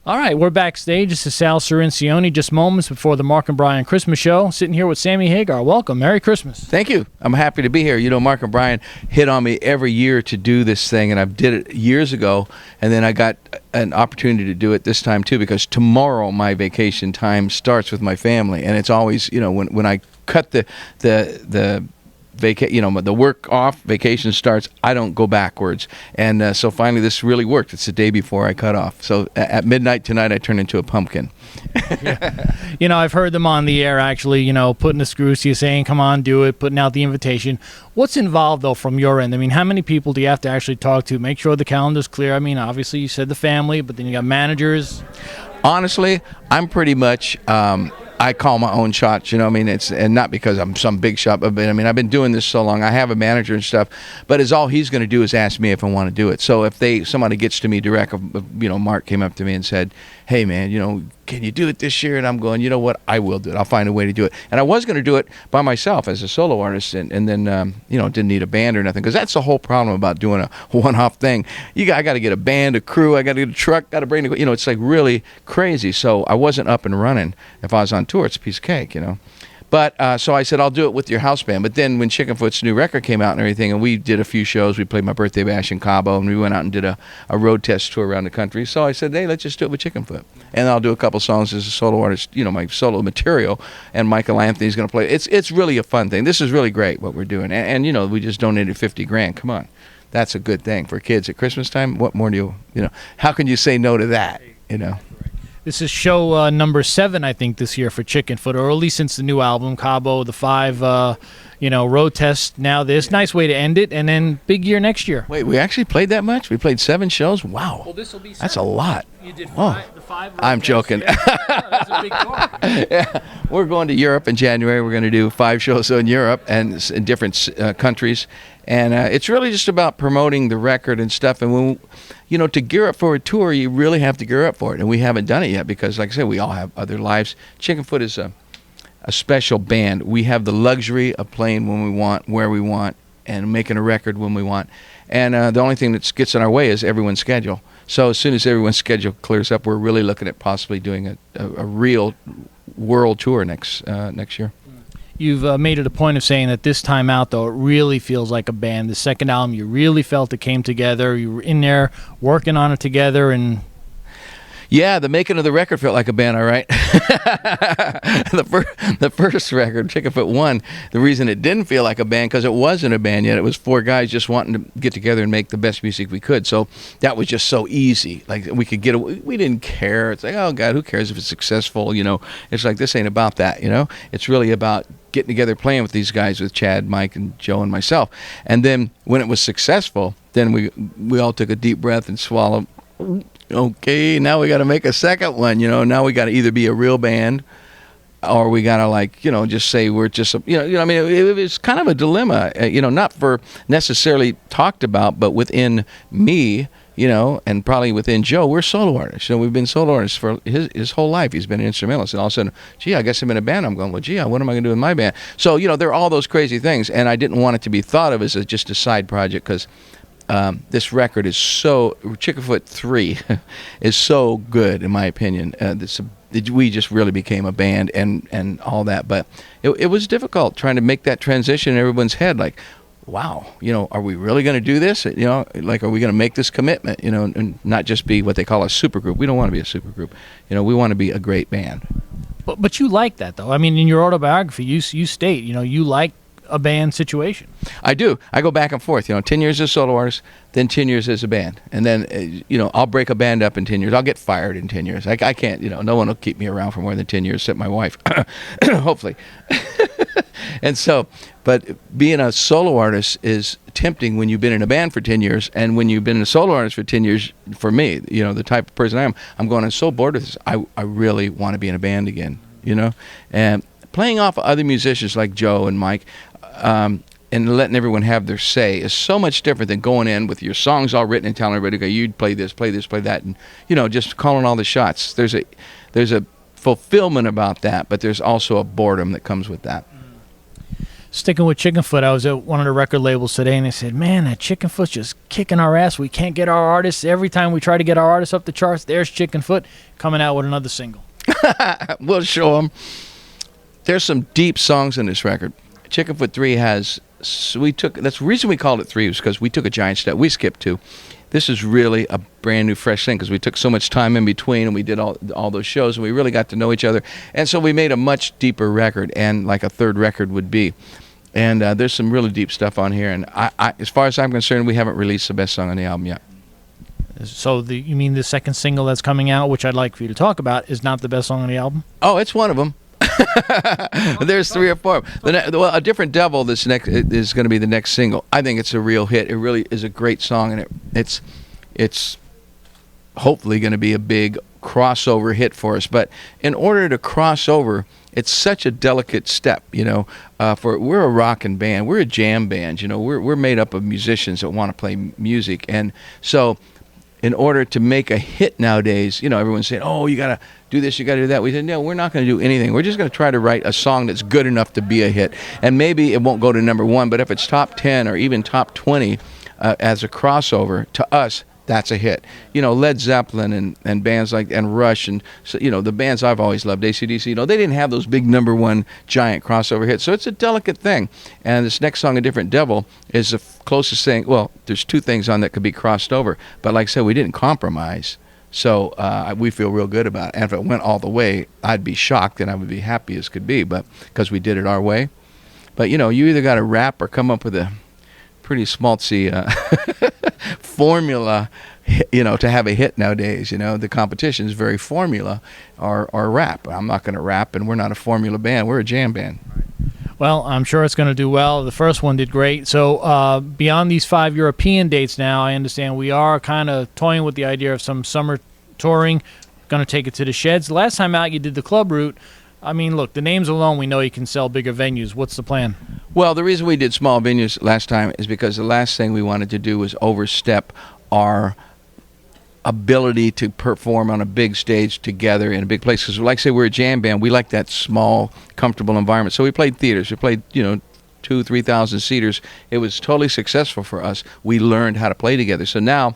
All right, we're backstage. This is Sal Cirrincione, just moments before the Mark and Brian Christmas show. Sitting here with Sammy Hagar. Welcome. Merry Christmas. Thank you. I'm happy to be here. You know, Mark and Brian hit on me every year to do this thing, and I did it years ago, and then I got an opportunity to do it this time too, because tomorrow my vacation time starts with my family, and it's always, you know, when I cut the work off, vacation starts, I don't go backwards. And so finally this really worked. It's the day before I cut off. So at midnight tonight I turn into a pumpkin. Yeah. You know, I've heard them on the air actually, you know, putting the screws to you, saying, come on, do it, putting out the invitation. What's involved, though, from your end? I mean, how many people do you have to actually talk to? Make sure the calendar's clear. I mean, obviously you said the family, but then you got managers. Honestly, I'm pretty much... I call my own shots, you know. I mean, and not because I'm some big shot, but I mean, I've been doing this so long. I have a manager and stuff, but all he's going to do is ask me if I want to do it. So if somebody gets to me direct, you know, Mark came up to me and said, "Hey, man, you know, can you do it this year?" And I'm going, you know what, I will do it. I'll find a way to do it. And I was going to do it by myself as a solo artist, and then you know, didn't need a band or nothing, because that's the whole problem about doing a one-off thing. I got to get a band, a crew, I got to get a truck, got to bring the, you know, it's like really crazy. So I wasn't up and running. If I was on tour, it's a piece of cake, you know. But so I said, I'll do it with your house band. But then when Chickenfoot's new record came out and everything, and we did a few shows, we played my birthday bash in Cabo, and we went out and did a road test tour around the country. So I said, hey, let's just do it with Chickenfoot. And I'll do a couple songs as a solo artist, you know, my solo material, and Michael Anthony's going to play. It's really a fun thing. This is really great what we're doing. And you know, we just donated $50,000. Come on. That's a good thing for kids at Christmas time. What more do you know, how can you say no to that, you know? This is show number 7, I think, this year for Chickenfoot, or at least since the new album, Cabo the Five, you know, road test. Now this nice way to end it, and then big year next year. Wait, we actually played that much? We played 7 shows? Wow. Well, this will be 7. That's a lot. You did the 5 I'm joking. Yeah, that's a big tour. Yeah. We're going to Europe in January. We're going to do 5 shows in Europe and in different countries. And it's really just about promoting the record and stuff. And when, you know, to gear up for a tour, you really have to gear up for it. And we haven't done it yet because, like I said, we all have other lives. Chickenfoot is a special band. We have the luxury of playing when we want, where we want, and making a record when we want. And the only thing that gets in our way is everyone's schedule. So as soon as everyone's schedule clears up, we're really looking at possibly doing a real world tour next year. You've made it a point of saying that this time out, though, it really feels like a band. The second album, you really felt it came together. You were in there working on it together, and yeah, the making of the record felt like a band, all right. The first record, Chickenfoot 1, the reason it didn't feel like a band, because it wasn't a band yet. It was 4 guys just wanting to get together and make the best music we could. So that was just so easy. Like, we could get away. We didn't care. It's like, oh, God, who cares if it's successful, you know. It's like, this ain't about that, you know. It's really about getting together, playing with these guys, with Chad, Mike, and Joe, and myself. And then when it was successful, then we all took a deep breath and swallowed. Okay, now we got to make a second one, you know. Now we got to either be a real band, or we got to, like, you know, just say we're just, you know. I mean, it was kind of a dilemma, you know, not for necessarily talked about, but within me, you know, and probably within Joe, we're solo artists. You know, we've been solo artists for his whole life. He's been an instrumentalist, and all of a sudden, gee, I guess I'm in a band. I'm going, well, gee, what am I going to do in my band? So, you know, there are all those crazy things, and I didn't want it to be thought of as just a side project, because this record is so, Chickenfoot 3 is so good, in my opinion. We just really became a band and all that, but it was difficult trying to make that transition in everyone's head, like, wow, you know, are we really going to do this? You know, like, are we going to make this commitment, you know, and not just be what they call a supergroup? We don't want to be a supergroup. You know, we want to be a great band. But you like that, though. I mean, in your autobiography, you state, you know, you like a band situation. I do. I go back and forth, you know, 10 years as a solo artist, then 10 years as a band. And then, you know, I'll break a band up in 10 years. I'll get fired in 10 years. I can't, you know, no one will keep me around for more than 10 years except my wife, hopefully. And so, but being a solo artist is tempting when you've been in a band for 10 years, and when you've been a solo artist for 10 years, for me, you know, the type of person I am, I'm going, I'm so bored with this. I really want to be in a band again, you know? And playing off of other musicians like Joe and Mike, and letting everyone have their say is so much different than going in with your songs all written and telling everybody, okay, you play this, play that, and, you know, just calling all the shots. There's a fulfillment about that, but there's also a boredom that comes with that. Sticking with Chickenfoot, I was at one of the record labels today, and they said, man, that Chickenfoot's just kicking our ass. We can't get our artists. Every time we try to get our artists up the charts, there's Chickenfoot coming out with another single. We'll show them. There's some deep songs in this record. Chickenfoot 3 has, that's the reason we called it 3 was because we took a giant step. We skipped 2. This is really a brand new, fresh thing because we took so much time in between and we did all those shows and we really got to know each other. And so we made a much deeper record, and like a third record would be. And there's some really deep stuff on here. And I, as far as I'm concerned, we haven't released the best song on the album yet. So you mean the second single that's coming out, which I'd like for you to talk about, is not the best song on the album? Oh, it's one of them. There's 3 or 4. Well, A Different Devil this next is going to be the next single. I think it's a real hit. It really is a great song, and it's hopefully going to be a big crossover hit for us. But in order to cross over, it's such a delicate step, you know. We're a rockin' band, we're a jam band, you know. We're made up of musicians that want to play music, and so in order to make a hit nowadays, you know, everyone's saying, oh, you got to do this, you got to do that. We said, no, we're not going to do anything. We're just going to try to write a song that's good enough to be a hit. And maybe it won't go to number 1, but if it's top 10 or even top 20 as a crossover, to us, that's a hit. You know, Led Zeppelin and bands like, and Rush, and, so, you know, the bands I've always loved, AC/DC, you know, they didn't have those big number 1 giant crossover hits. So it's a delicate thing. And this next song, A Different Devil, is the closest thing. Well, there's 2 things on that could be crossed over. But like I said, we didn't compromise. So we feel real good about it. And if it went all the way, I'd be shocked and I would be happy as could be, but because we did it our way. But, you know, you either got to rap or come up with a pretty schmaltzy formula, you know, to have a hit nowadays. You know, the competition is very formula or rap. I'm not going to rap, and we're not a formula band. We're a jam band. Well, I'm sure it's going to do well. The first one did great. So beyond these 5 European dates now, I understand we are kind of toying with the idea of some summer touring. Going to take it to the sheds. Last time out, you did the club route. I mean, look, the names alone, we know you can sell bigger venues. What's the plan? Well, the reason we did small venues last time is because the last thing we wanted to do was overstep our ability to perform on a big stage together in a big place. Because, like I say, we're a jam band. We like that small, comfortable environment. So we played theaters. We played, you know, 2,000-3,000 seaters. It was totally successful for us. We learned how to play together. So now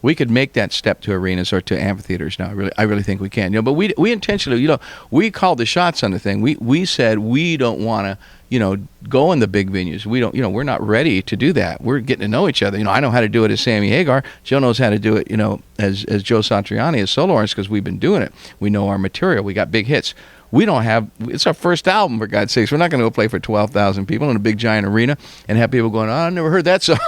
we could make that step to arenas or to amphitheaters now. I really think we can. You know, but we intentionally, you know, we called the shots on the thing. We said we don't want to, you know, go in the big venues. We don't, you know, we're not ready to do that. We're getting to know each other. You know, I know how to do it as Sammy Hagar. Joe knows how to do it, you know, as Joe Satriani as solo artist, because we've been doing it. We know our material. We got big hits. We don't have, it's our first album, for God's sakes. We're not going to go play for 12,000 people in a big giant arena and have people going, oh, I never heard that song.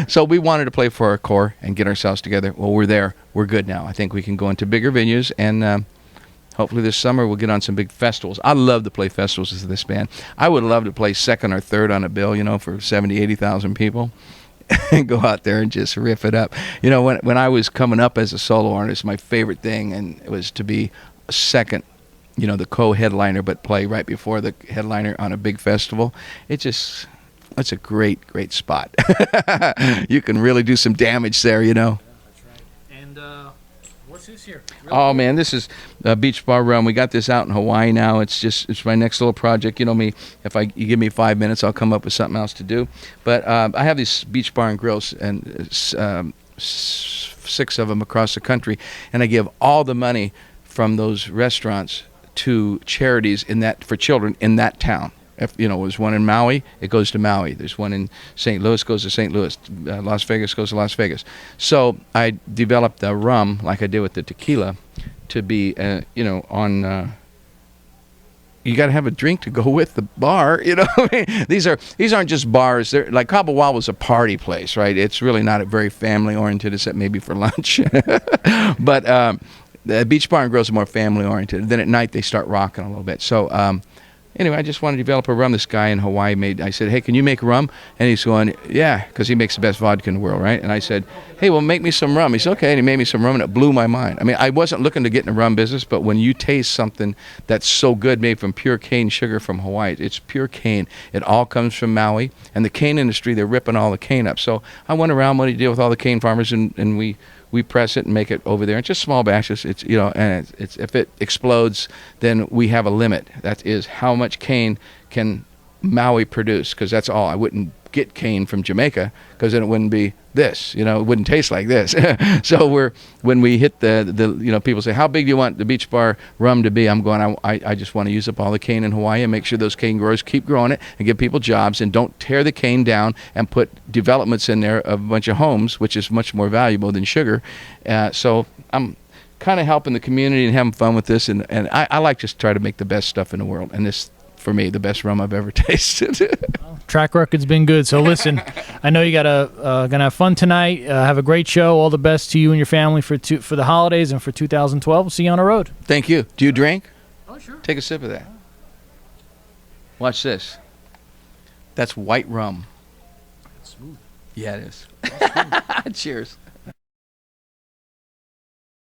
So we wanted to play for our core and get ourselves together. Well, we're there. We're good now. I think we can go into bigger venues, and hopefully this summer we'll get on some big festivals. I love to play festivals as this band. I would love to play second or third on a bill, you know, for 70,000, 80,000 people. And go out there and just riff it up. You know, when I was coming up as a solo artist, my favorite thing and it was to be second, you know, the co-headliner, but play right before the headliner on a big festival. It's a great, great spot. You can really do some damage there, you know. That's right. And what's this here? Really cool. Man, this is Beach Bar Rum. We got this out in Hawaii now. It's my next little project. You know me, if you give me 5 minutes, I'll come up with something else to do. But I have these beach bar and grills, and 6 of them across the country, and I give all the money from those restaurants to charities for children in that town. If, you know, there's one in Maui, it goes to Maui. There's one in St. Louis, goes to St. Louis. Las Vegas goes to Las Vegas. So I developed the rum, like I did with the tequila, to be, you know, on. You got to have a drink to go with the bar, you know. I mean, these aren't just bars. They're like Cabo Wild was a party place, right? It's really not a very family oriented, except maybe for lunch. But the Beach Bar and Grill is more family oriented. Then at night they start rocking a little bit. So anyway, I just wanted to develop a rum. This guy in Hawaii I said, hey, can you make rum? And he's going, yeah, because he makes the best vodka in the world, right? And I said, hey, well, make me some rum. He said, okay, and he made me some rum, and it blew my mind. I mean, I wasn't looking to get in the rum business, but when you taste something that's so good, made from pure cane sugar from Hawaii, it's pure cane. It all comes from Maui, and the cane industry, they're ripping all the cane up. So I went around, what do you deal with all the cane farmers, and we press it and make it over there. It's just small batches. It's, you know, and it's if it explodes, then we have a limit. That is how much cane can Maui produced, because that's all. I wouldn't get cane from Jamaica, because then it wouldn't be this, it wouldn't taste like this. So when we hit the people say, how big do you want the Beach Bar rum to be? I'm going, I just want to use up all the cane in Hawaii and make sure those cane growers keep growing it and give people jobs, and don't tear the cane down and put developments in there of a bunch of homes, which is much more valuable than sugar. So I'm kind of helping the community and having fun with this, and I like just try to make the best stuff in the world, and this, for me, the best rum I've ever tasted. Track record's been good. So listen, I know you gonna have fun tonight. Have a great show. All the best to you and your family for the holidays and for 2012. We'll see you on the road. Thank you. Do you drink? Oh, sure. Take a sip of that. Watch this. That's white rum. It's smooth. Yeah, it is. Cheers.